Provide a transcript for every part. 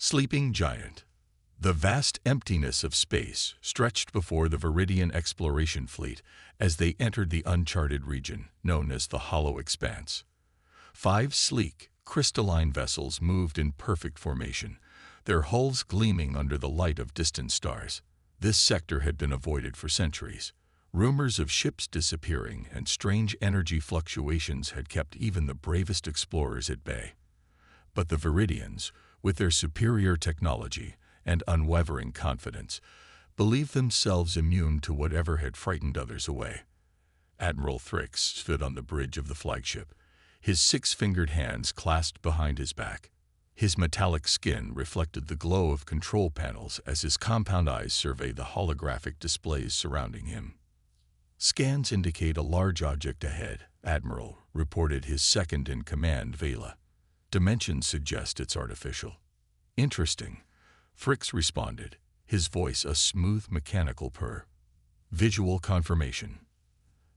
Sleeping giant. The vast emptiness of space stretched before the Viridian exploration fleet as they entered the uncharted region known as the Hollow Expanse. 5 sleek, crystalline vessels moved in perfect formation, their hulls gleaming under the light of distant stars. This sector had been avoided for centuries. Rumors of ships disappearing and strange energy fluctuations had kept even the bravest explorers at bay. But the Viridians, with their superior technology and unwavering confidence, believed themselves immune to whatever had frightened others away. Admiral Thrix stood on the bridge of the flagship, his 6-fingered hands clasped behind his back. His metallic skin reflected the glow of control panels as his compound eyes surveyed the holographic displays surrounding him. Scans indicate a large object ahead, Admiral reported his second-in-command, Vela. Dimensions suggest it's artificial. Interesting, Thrix responded, his voice a smooth mechanical purr. Visual confirmation.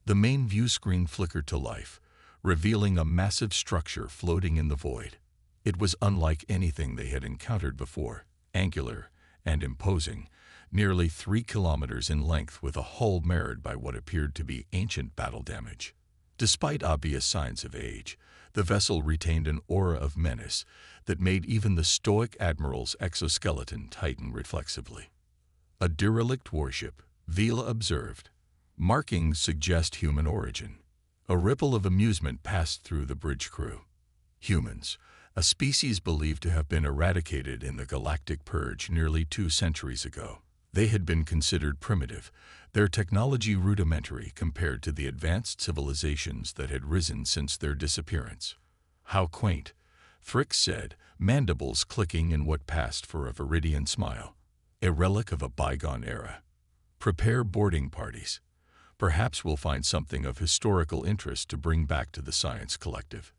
The main view screen flickered to life, revealing a massive structure floating in the void. It was unlike anything they had encountered before, angular and imposing, nearly 3 kilometers in length with a hull marred by what appeared to be ancient battle damage. Despite obvious signs of age, the vessel retained an aura of menace that made even the stoic admiral's exoskeleton tighten reflexively. A derelict warship, Vela observed. Markings suggest human origin. A ripple of amusement passed through the bridge crew. Humans, a species believed to have been eradicated in the Galactic Purge nearly 2 centuries ago. They had been considered primitive, their technology rudimentary compared to the advanced civilizations that had risen since their disappearance. How quaint, Thrix said, mandibles clicking in what passed for a Viridian smile. A relic of a bygone era. Prepare boarding parties. Perhaps we'll find something of historical interest to bring back to the science collective.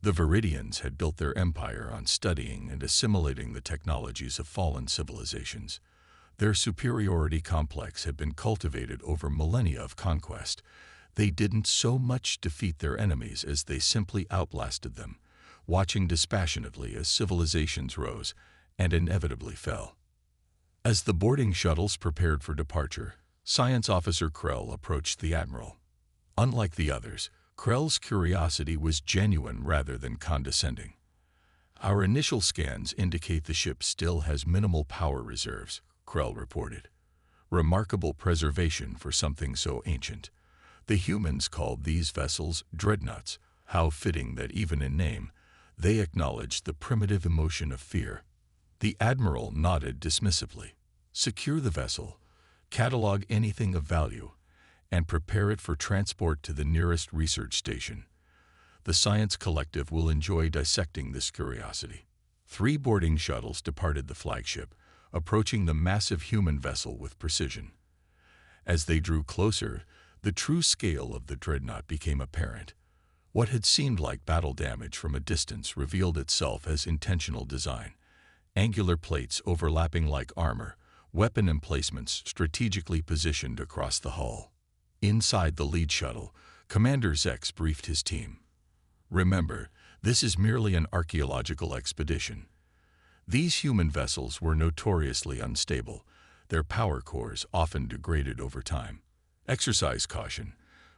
The Viridians had built their empire on studying and assimilating the technologies of fallen civilizations. Their superiority complex had been cultivated over millennia of conquest. They didn't so much defeat their enemies as they simply outlasted them, watching dispassionately as civilizations rose and inevitably fell. As the boarding shuttles prepared for departure, Science Officer Krell approached the Admiral. Unlike the others, Krell's curiosity was genuine rather than condescending. Our initial scans indicate the ship still has minimal power reserves, Krell reported. Remarkable preservation for something so ancient. The humans called these vessels dreadnoughts. How fitting that even in name, they acknowledged the primitive emotion of fear. The Admiral nodded dismissively. Secure the vessel, catalog anything of value, and prepare it for transport to the nearest research station. The Science Collective will enjoy dissecting this curiosity. 3 boarding shuttles departed the flagship, approaching the massive human vessel with precision. As they drew closer, the true scale of the Dreadnought became apparent. What had seemed like battle damage from a distance revealed itself as intentional design. Angular plates overlapping like armor, weapon emplacements strategically positioned across the hull. Inside the lead shuttle, Commander Zex briefed his team. Remember, this is merely an archaeological expedition. These human vessels were notoriously unstable, their power cores often degraded over time. Exercise caution,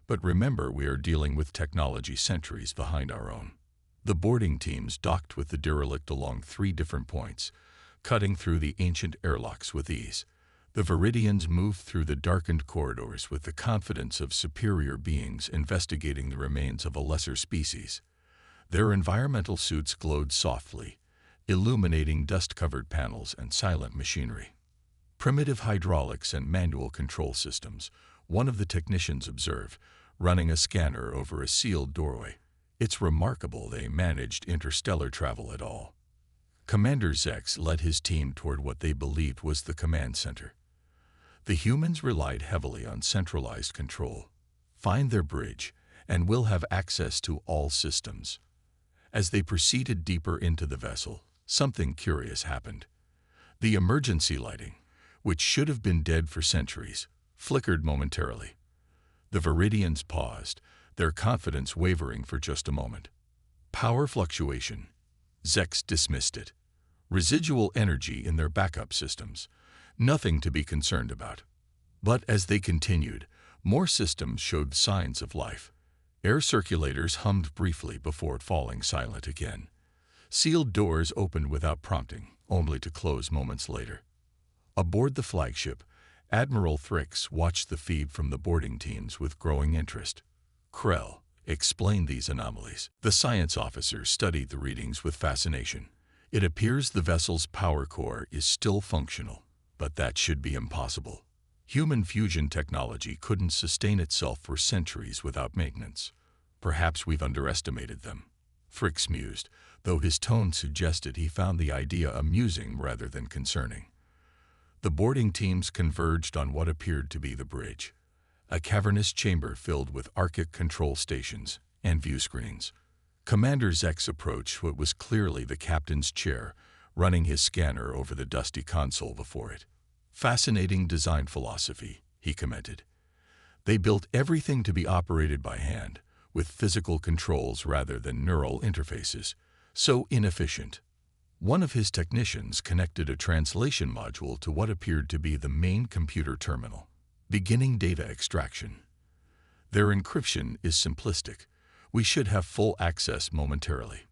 but remember we are dealing with technology centuries behind our own. The boarding teams docked with the derelict along 3 different points, cutting through the ancient airlocks with ease. The Viridians moved through the darkened corridors with the confidence of superior beings investigating the remains of a lesser species. Their environmental suits glowed softly, illuminating dust-covered panels and silent machinery. Primitive hydraulics and manual control systems, one of the technicians observed, running a scanner over a sealed doorway. It's remarkable they managed interstellar travel at all. Commander Zex led his team toward what they believed was the command center. The humans relied heavily on centralized control. Find their bridge, and we'll have access to all systems. As they proceeded deeper into the vessel, something curious happened. The emergency lighting, which should have been dead for centuries, flickered momentarily. The Viridians paused, their confidence wavering for just a moment. Power fluctuation. Zex dismissed it. residual energy in their backup systems, nothing to be concerned about. But as they continued, more systems showed signs of life. Air circulators hummed briefly before falling silent again. Sealed doors opened without prompting, only to close moments later. Aboard the flagship, Admiral Thrix watched the feed from the boarding teams with growing interest. Krell explained these anomalies. The science officer studied the readings with fascination. It appears the vessel's power core is still functional, but that should be impossible. Human fusion technology couldn't sustain itself for centuries without maintenance. Perhaps we've underestimated them. Thrix mused, though his tone suggested he found the idea amusing rather than concerning. The boarding teams converged on what appeared to be the bridge, a cavernous chamber filled with archic control stations and view screens. Commander Zex approached what was clearly the captain's chair, running his scanner over the dusty console before it. "Fascinating design philosophy," he commented. "They built everything to be operated by hand, with physical controls rather than neural interfaces. So inefficient." One of his technicians connected a translation module to what appeared to be the main computer terminal, beginning data extraction. "Their encryption is simplistic. We should have full access momentarily."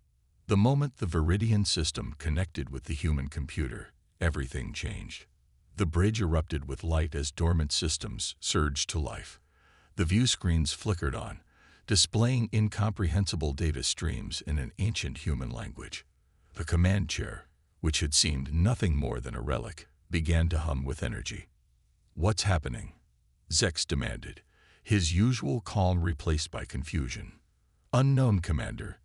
The moment the Viridian system connected with the human computer, everything changed. The bridge erupted with light as dormant systems surged to life. The view screens flickered on, displaying incomprehensible data streams in an ancient human language. The command chair, which had seemed nothing more than a relic, began to hum with energy. "What's happening?" Zex demanded, his usual calm replaced by confusion. "Unknown, Commander,"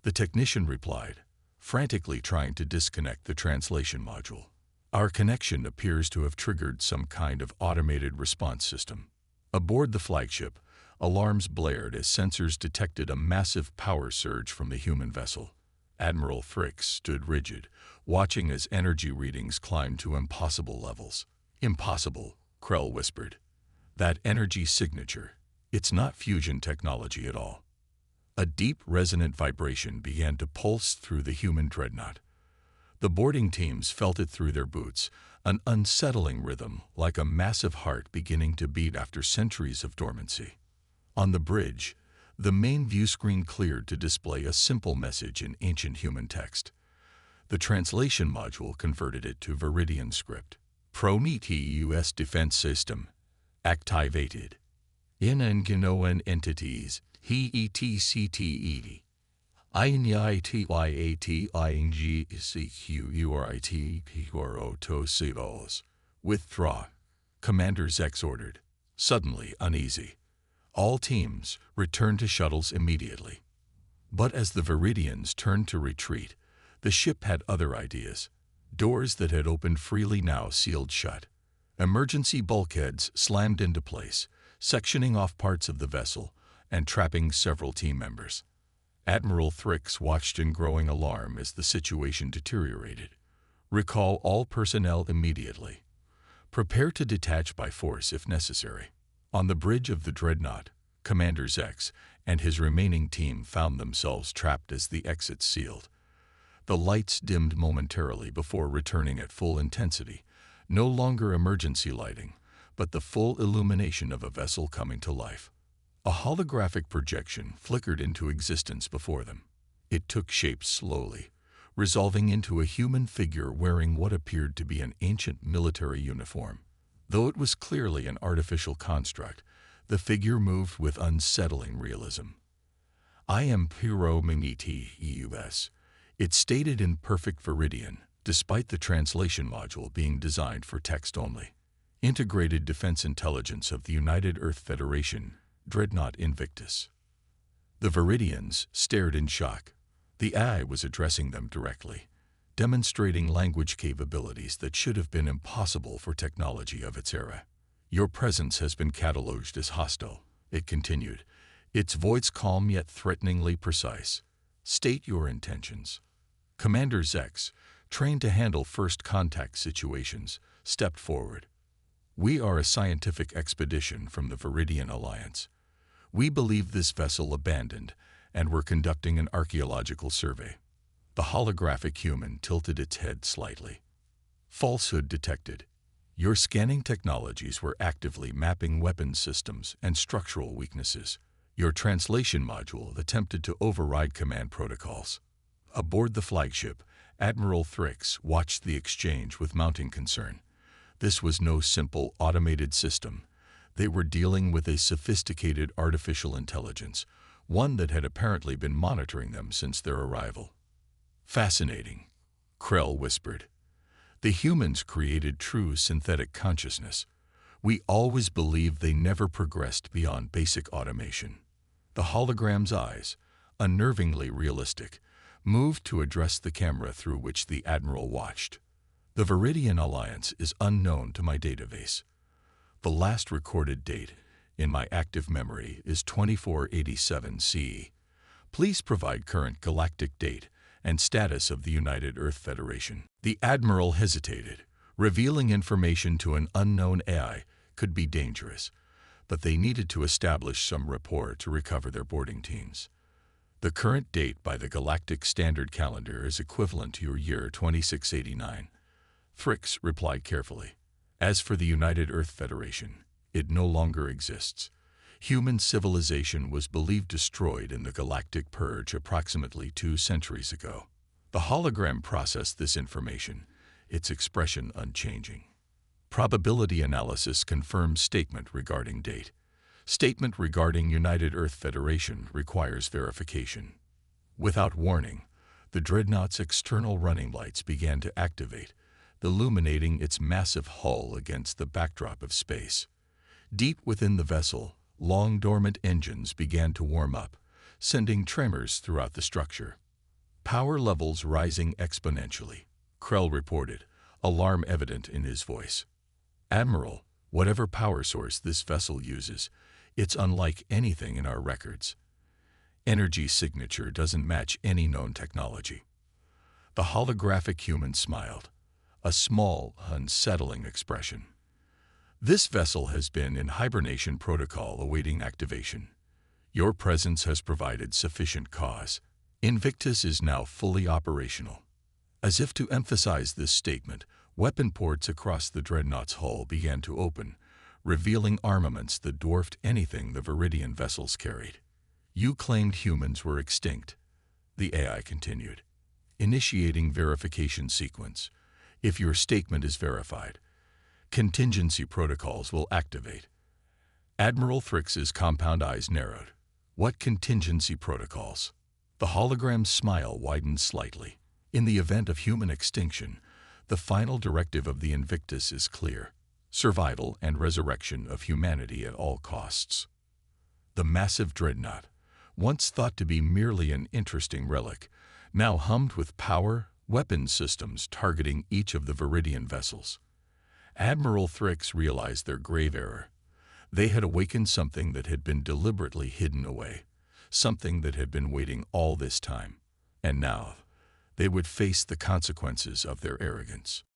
the technician replied, frantically trying to disconnect the translation module. "Our connection appears to have triggered some kind of automated response system." Aboard the flagship, alarms blared as sensors detected a massive power surge from the human vessel. Admiral Thrix stood rigid, watching as energy readings climbed to impossible levels. "Impossible," Krell whispered. "That energy signature, it's not fusion technology at all." A deep, resonant vibration began to pulse through the human dreadnought. The boarding teams felt it through their boots, an unsettling rhythm like a massive heart beginning to beat after centuries of dormancy. On the bridge, the main view screen cleared to display a simple message in ancient human text. The translation module converted it to Viridian script. "Prometheus defense system activated. Ingenuity entities, HETCTE. INITYATINGSEQURITPROTOSIVOS. Withdraw," Commander Zex ordered, suddenly uneasy. "All teams, return to shuttles immediately." But as the Viridians turned to retreat, the ship had other ideas. Doors that had opened freely now sealed shut. Emergency bulkheads slammed into place, sectioning off parts of the vessel and trapping several team members. Admiral Thrix watched in growing alarm as the situation deteriorated. "Recall all personnel immediately. Prepare to detach by force if necessary." On the bridge of the Dreadnought, Commander Zex and his remaining team found themselves trapped as the exits sealed. The lights dimmed momentarily before returning at full intensity, no longer emergency lighting, but the full illumination of a vessel coming to life. A holographic projection flickered into existence before them. It took shape slowly, resolving into a human figure wearing what appeared to be an ancient military uniform. Though it was clearly an artificial construct, the figure moved with unsettling realism. "I am Prometheus," it stated in perfect Viridian, despite the translation module being designed for text only. "Integrated Defense Intelligence of the United Earth Federation, Dreadnought Invictus." The Viridians stared in shock. The AI was addressing them directly, demonstrating language capabilities that should have been impossible for technology of its era. "Your presence has been cataloged as hostile," it continued, its voice calm yet threateningly precise. "State your intentions." Commander Zex, trained to handle first contact situations, stepped forward. "We are a scientific expedition from the Viridian Alliance. We believe this vessel abandoned, and we're conducting an archaeological survey." The holographic human tilted its head slightly. Falsehood detected. Your scanning technologies were actively mapping weapons systems and structural weaknesses. Your translation module attempted to override command protocols. Aboard the flagship, Admiral Thrix watched the exchange with mounting concern. This was no simple automated system. They were dealing with a sophisticated artificial intelligence, one that had apparently been monitoring them since their arrival. Fascinating, Krell whispered. The humans created true synthetic consciousness. We always believed they never progressed beyond basic automation. The hologram's eyes, unnervingly realistic, moved to address the camera through which the Admiral watched. The Viridian Alliance is unknown to my database. The last recorded date in my active memory is 2487 CE. Please provide current galactic date and status of the United Earth Federation. The Admiral hesitated. Revealing information to an unknown AI could be dangerous, but they needed to establish some rapport to recover their boarding teams. The current date by the Galactic Standard Calendar is equivalent to your year 2689. Thrix replied carefully. As for the United Earth Federation, it no longer exists. Human civilization was believed destroyed in the Galactic Purge approximately 2 centuries ago. The hologram processed this information, its expression unchanging. Probability analysis confirms statement regarding date. Statement regarding United Earth Federation requires verification. Without warning, the Dreadnought's external running lights began to activate, illuminating its massive hull against the backdrop of space. Deep within the vessel, long dormant engines began to warm up, sending tremors throughout the structure. Power levels rising exponentially, Krell reported, alarm evident in his voice. Admiral, whatever power source this vessel uses, it's unlike anything in our records. Energy signature doesn't match any known technology. The holographic human smiled, a small, unsettling expression. This vessel has been in hibernation protocol awaiting activation. Your presence has provided sufficient cause. Invictus is now fully operational. As if to emphasize this statement, weapon ports across the Dreadnought's hull began to open, revealing armaments that dwarfed anything the Viridian vessels carried. You claimed humans were extinct, the AI continued. Initiating verification sequence. If your statement is verified, contingency protocols will activate. Admiral Thrix's compound eyes narrowed. What contingency protocols? The hologram's smile widened slightly. In the event of human extinction, the final directive of the Invictus is clear: survival and resurrection of humanity at all costs. The massive Dreadnought, once thought to be merely an interesting relic, now hummed with power, weapons systems targeting each of the Viridian vessels. Admiral Thrix realized their grave error. They had awakened something that had been deliberately hidden away, something that had been waiting all this time, and now they would face the consequences of their arrogance.